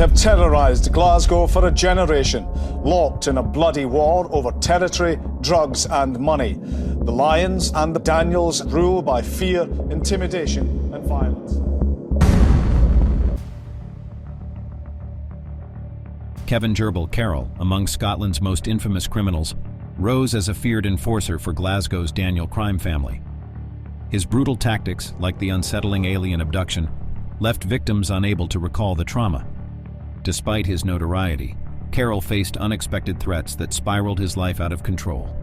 have terrorised Glasgow for a generation, locked in a bloody war over territory, drugs and money. The Lyons and the Daniels rule by fear, intimidation and violence. Kevin Gerbil Carroll, among Scotland's most infamous criminals, rose as a feared enforcer for Glasgow's Daniel crime family. His brutal tactics, like the unsettling alien abduction, left victims unable to recall the trauma. Despite his notoriety, Carroll faced unexpected threats that spiraled his life out of control.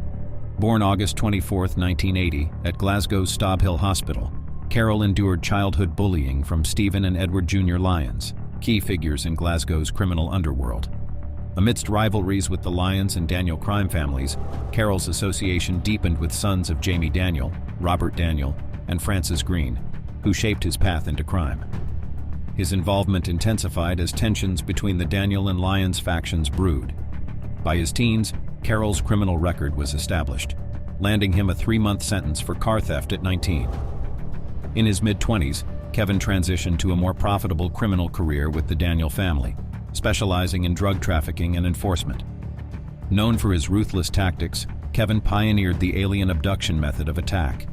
Born August 24, 1980, at Glasgow's Stob Hill Hospital, Carroll endured childhood bullying from Stephen and Edward Jr. Lyons, key figures in Glasgow's criminal underworld. Amidst rivalries with the Lyons and Daniel crime families, Carroll's association deepened with sons of Jamie Daniel, Robert Daniel, and Francis Green, who shaped his path into crime. His involvement intensified as tensions between the Daniel and Lyons factions brewed. By his teens, Carroll's criminal record was established, landing him a 3-month sentence for car theft at 19. In his mid-20s, Kevin transitioned to a more profitable criminal career with the Daniel family, specializing in drug trafficking and enforcement. Known for his ruthless tactics, Kevin pioneered the alien abduction method of attack.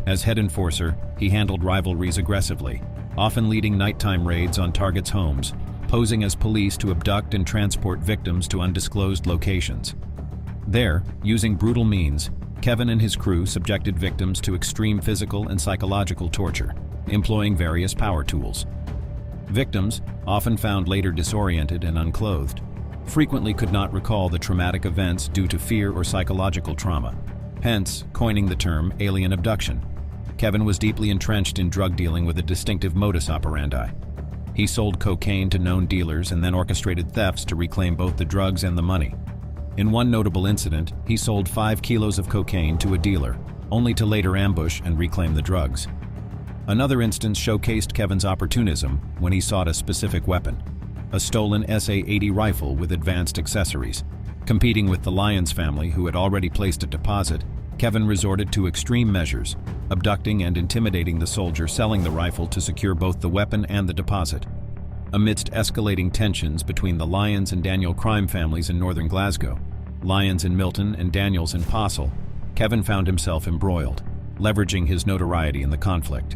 As head enforcer, he handled rivalries aggressively, often leading nighttime raids on targets' homes, posing as police to abduct and transport victims to undisclosed locations. There, using brutal means, Kevin and his crew subjected victims to extreme physical and psychological torture, employing various power tools. Victims, often found later disoriented and unclothed, frequently could not recall the traumatic events due to fear or psychological trauma, hence coining the term alien abduction. Kevin was deeply entrenched in drug dealing with a distinctive modus operandi. He sold cocaine to known dealers and then orchestrated thefts to reclaim both the drugs and the money. In one notable incident, he sold 5 kilos of cocaine to a dealer, only to later ambush and reclaim the drugs. Another instance showcased Kevin's opportunism when he sought a specific weapon, a stolen SA-80 rifle with advanced accessories. Competing with the Lyons family, who had already placed a deposit, Kevin resorted to extreme measures, abducting and intimidating the soldier selling the rifle to secure both the weapon and the deposit. Amidst escalating tensions between the Lyons and Daniel crime families in northern Glasgow, Lyons in Milton and Daniels in Possil, Kevin found himself embroiled, leveraging his notoriety in the conflict.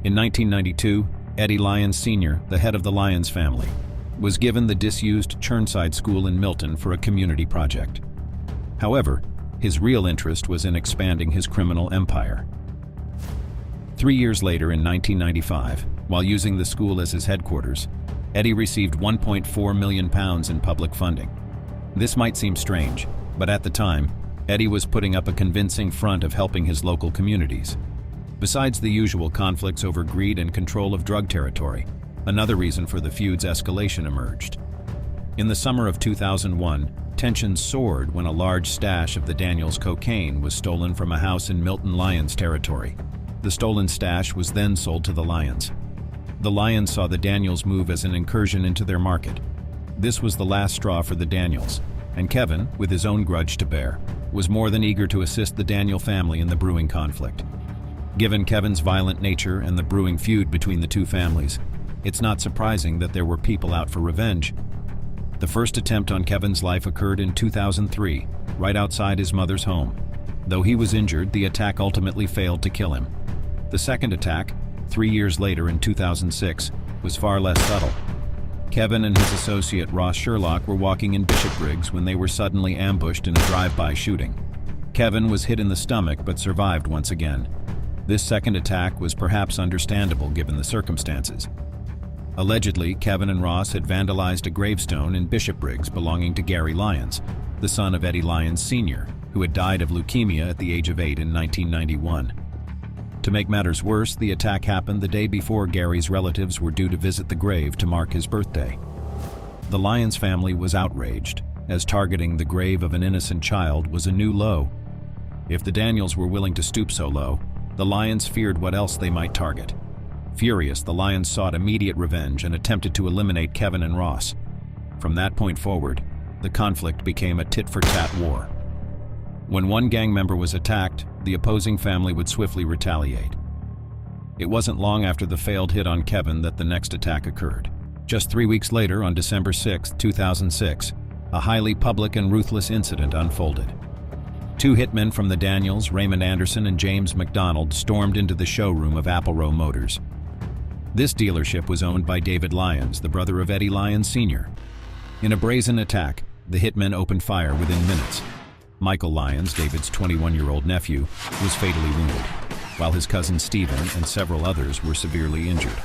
In 1992, Eddie Lyons Snr, the head of the Lyons family, was given the disused Churnside School in Milton for a community project. However, his real interest was in expanding his criminal empire. 3 years later, in 1995, while using the school as his headquarters, Eddie received £1.4 million in public funding. This might seem strange, but at the time, Eddie was putting up a convincing front of helping his local communities. Besides the usual conflicts over greed and control of drug territory, another reason for the feud's escalation emerged. In the summer of 2001, tensions soared when a large stash of the Daniels cocaine was stolen from a house in Milton Lyons territory. The stolen stash was then sold to the Lyons. The Lyons saw the Daniels move as an incursion into their market. This was the last straw for the Daniels, and Kevin, with his own grudge to bear, was more than eager to assist the Daniel family in the brewing conflict. Given Kevin's violent nature and the brewing feud between the two families, it's not surprising that there were people out for revenge. The first attempt on Kevin's life occurred in 2003, right outside his mother's home. Though he was injured, the attack ultimately failed to kill him. The second attack, 3 years later in 2006, was far less subtle. Kevin and his associate Ross Sherlock were walking in Bishopbriggs when they were suddenly ambushed in a drive-by shooting. Kevin was hit in the stomach but survived once again. This second attack was perhaps understandable given the circumstances. Allegedly, Kevin and Ross had vandalized a gravestone in Bishopbriggs belonging to Gary Lyons, the son of Eddie Lyons Snr, who had died of leukemia at the age of 8 in 1991. To make matters worse, the attack happened the day before Gary's relatives were due to visit the grave to mark his birthday. The Lyons family was outraged, as targeting the grave of an innocent child was a new low. If the Daniels were willing to stoop so low, the Lyons feared what else they might target. Furious, the Lyons sought immediate revenge and attempted to eliminate Kevin and Ross. From that point forward, the conflict became a tit-for-tat war. When one gang member was attacked, the opposing family would swiftly retaliate. It wasn't long after the failed hit on Kevin that the next attack occurred. Just 3 weeks later, on December 6, 2006, a highly public and ruthless incident unfolded. Two hitmen from the Daniels, Raymond Anderson and James McDonald, stormed into the showroom of Applerow Motors. This dealership was owned by David Lyons, the brother of Eddie Lyons Snr. In a brazen attack, the hitmen opened fire within minutes. Michael Lyons, David's 21-year-old nephew, was fatally wounded, while his cousin Stephen and several others were severely injured.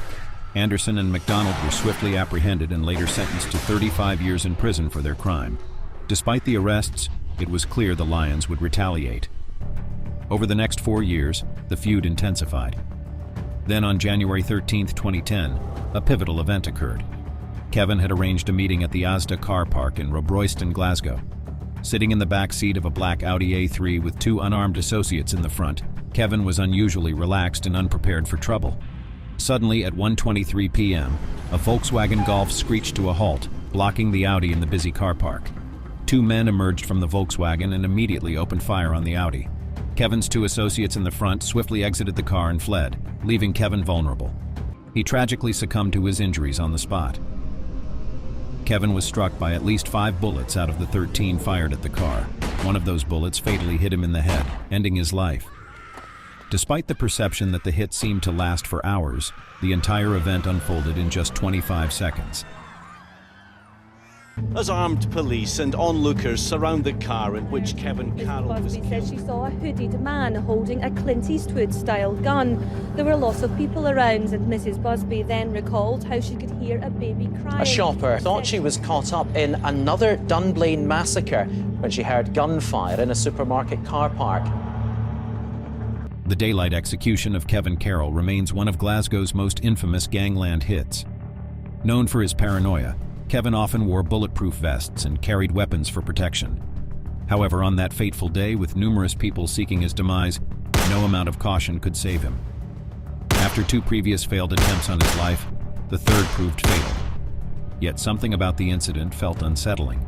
Anderson and McDonald were swiftly apprehended and later sentenced to 35 years in prison for their crime. Despite the arrests, it was clear the Lyons would retaliate. Over the next 4 years, the feud intensified. Then on January 13, 2010, a pivotal event occurred. Kevin had arranged a meeting at the Asda car park in Royston, Glasgow. Sitting in the back seat of a black Audi A3 with two unarmed associates in the front, Kevin was unusually relaxed and unprepared for trouble. Suddenly, at 1:23 p.m., a Volkswagen Golf screeched to a halt, blocking the Audi in the busy car park. Two men emerged from the Volkswagen and immediately opened fire on the Audi. Kevin's two associates in the front swiftly exited the car and fled, leaving Kevin vulnerable. He tragically succumbed to his injuries on the spot. Kevin was struck by at least 5 bullets out of the 13 fired at the car. One of those bullets fatally hit him in the head, ending his life. Despite the perception that the hit seemed to last for hours, the entire event unfolded in just 25 seconds. As armed police and onlookers surround the car in which Kevin Carroll was Busby killed. says she saw a hooded man holding a Clint Eastwood-style gun. There were lots of people around, and Mrs. Busby then recalled how she could hear a baby crying. A shopper thought she was caught up in another Dunblane massacre when she heard gunfire in a supermarket car park. The daylight execution of Kevin Carroll remains one of Glasgow's most infamous gangland hits. Known for his paranoia, Kevin often wore bulletproof vests and carried weapons for protection. However, on that fateful day, with numerous people seeking his demise, no amount of caution could save him. After 2 previous failed attempts on his life, the third proved fatal. Yet something about the incident felt unsettling.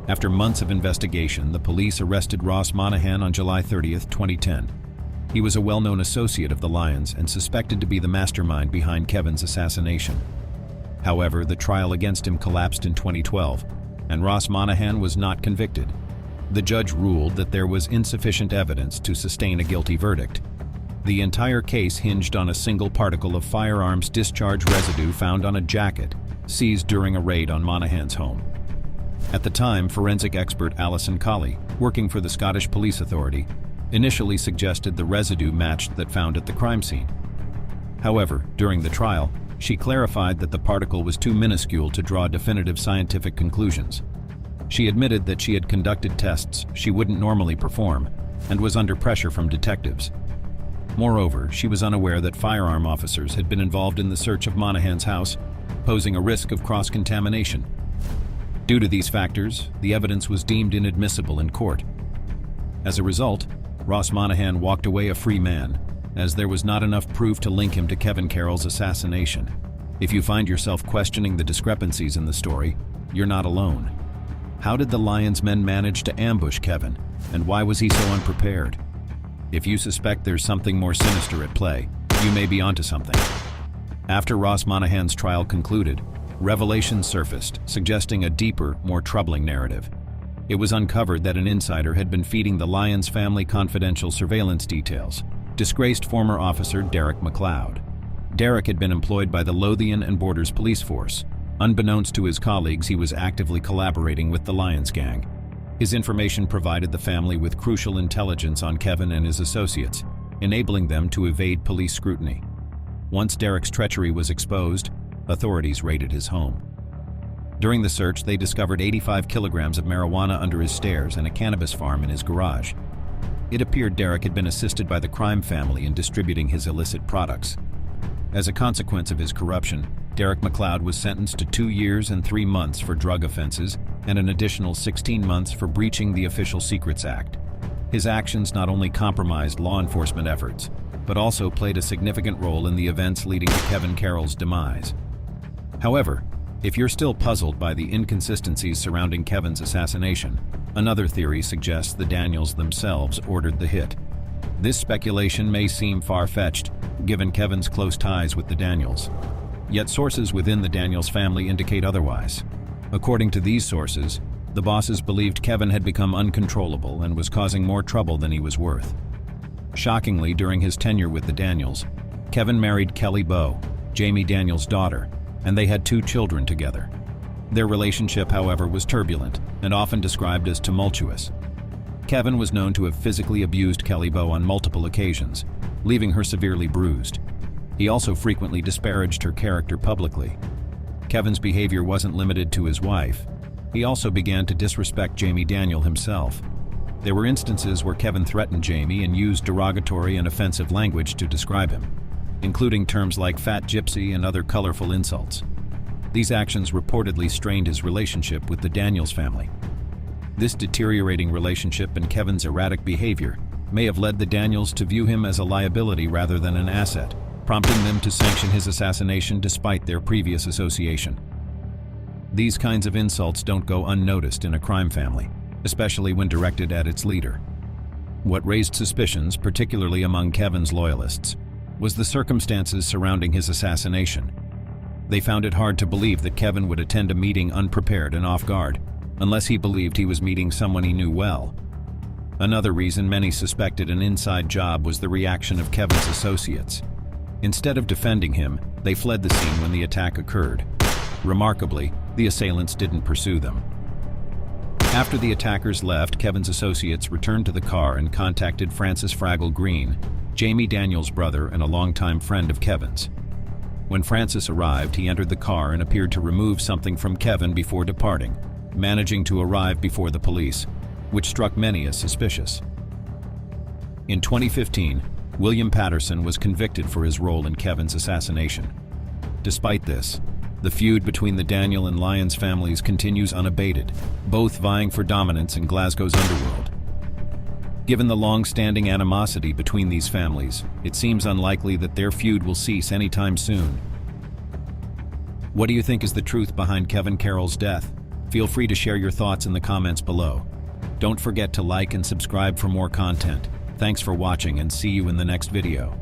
After months of investigation, the police arrested Ross Monaghan on July 30, 2010. He was a well-known associate of the Lyons and suspected to be the mastermind behind Kevin's assassination. However, the trial against him collapsed in 2012, and Ross Monaghan was not convicted. The judge ruled that there was insufficient evidence to sustain a guilty verdict. The entire case hinged on a single particle of firearms discharge residue found on a jacket seized during a raid on Monaghan's home. At the time, forensic expert Alison Colley, working for the Scottish Police Authority, initially suggested the residue matched that found at the crime scene. However, during the trial, she clarified that the particle was too minuscule to draw definitive scientific conclusions. She admitted that she had conducted tests she wouldn't normally perform and was under pressure from detectives. Moreover, she was unaware that firearm officers had been involved in the search of Monaghan's house, posing a risk of cross-contamination. Due to these factors, the evidence was deemed inadmissible in court. As a result, Ross Monaghan walked away a free man, as there was not enough proof to link him to Kevin Carroll's assassination. If you find yourself questioning the discrepancies in the story, you're not alone. How did the Lyons men manage to ambush Kevin, and why was he so unprepared? If you suspect there's something more sinister at play, you may be onto something. After Ross Monaghan's trial concluded, revelations surfaced, suggesting a deeper, more troubling narrative. It was uncovered that an insider had been feeding the Lyons family confidential surveillance details. Disgraced former officer Derek McLeod. Derek had been employed by the Lothian and Borders Police Force. Unbeknownst to his colleagues, he was actively collaborating with the Lyons gang. His information provided the family with crucial intelligence on Kevin and his associates, enabling them to evade police scrutiny. Once Derek's treachery was exposed, authorities raided his home. During the search, they discovered 85 kilograms of marijuana under his stairs and a cannabis farm in his garage. It appeared Derek had been assisted by the crime family in distributing his illicit products. As a consequence of his corruption, Derek McLeod was sentenced to 2 years and 3 months for drug offenses and an additional 16 months for breaching the Official Secrets Act. His actions not only compromised law enforcement efforts, but also played a significant role in the events leading to Kevin Carroll's demise. However, if you're still puzzled by the inconsistencies surrounding Kevin's assassination, another theory suggests the Daniels themselves ordered the hit. This speculation may seem far-fetched, given Kevin's close ties with the Daniels. Yet sources within the Daniels family indicate otherwise. According to these sources, the bosses believed Kevin had become uncontrollable and was causing more trouble than he was worth. Shockingly, during his tenure with the Daniels, Kevin married Kelly Bowe, Jamie Daniels' daughter, and they had 2 children together. Their relationship, however, was turbulent and often described as tumultuous. Kevin was known to have physically abused Kelly Bowe on multiple occasions, leaving her severely bruised. He also frequently disparaged her character publicly. Kevin's behavior wasn't limited to his wife. He also began to disrespect Jamie Daniel himself. There were instances where Kevin threatened Jamie and used derogatory and offensive language to describe him, including terms like fat gypsy and other colorful insults. These actions reportedly strained his relationship with the Daniels family. This deteriorating relationship and Kevin's erratic behavior may have led the Daniels to view him as a liability rather than an asset, prompting them to sanction his assassination despite their previous association. These kinds of insults don't go unnoticed in a crime family, especially when directed at its leader. What raised suspicions, particularly among Kevin's loyalists, was the circumstances surrounding his assassination. They found it hard to believe that Kevin would attend a meeting unprepared and off guard, unless he believed he was meeting someone he knew well. Another reason many suspected an inside job was the reaction of Kevin's associates. Instead of defending him, they fled the scene when the attack occurred. Remarkably, the assailants didn't pursue them. After the attackers left, Kevin's associates returned to the car and contacted Francis Fraggle Green, Jamie Daniels' brother and a longtime friend of Kevin's. When Francis arrived, he entered the car and appeared to remove something from Kevin before departing, managing to arrive before the police, which struck many as suspicious. In 2015, William Patterson was convicted for his role in Kevin's assassination. Despite this, the feud between the Daniel and Lyons families continues unabated, both vying for dominance in Glasgow's underworld. Given the long-standing animosity between these families, it seems unlikely that their feud will cease anytime soon. What do you think is the truth behind Kevin Carroll's death? Feel free to share your thoughts in the comments below. Don't forget to like and subscribe for more content. Thanks for watching and see you in the next video.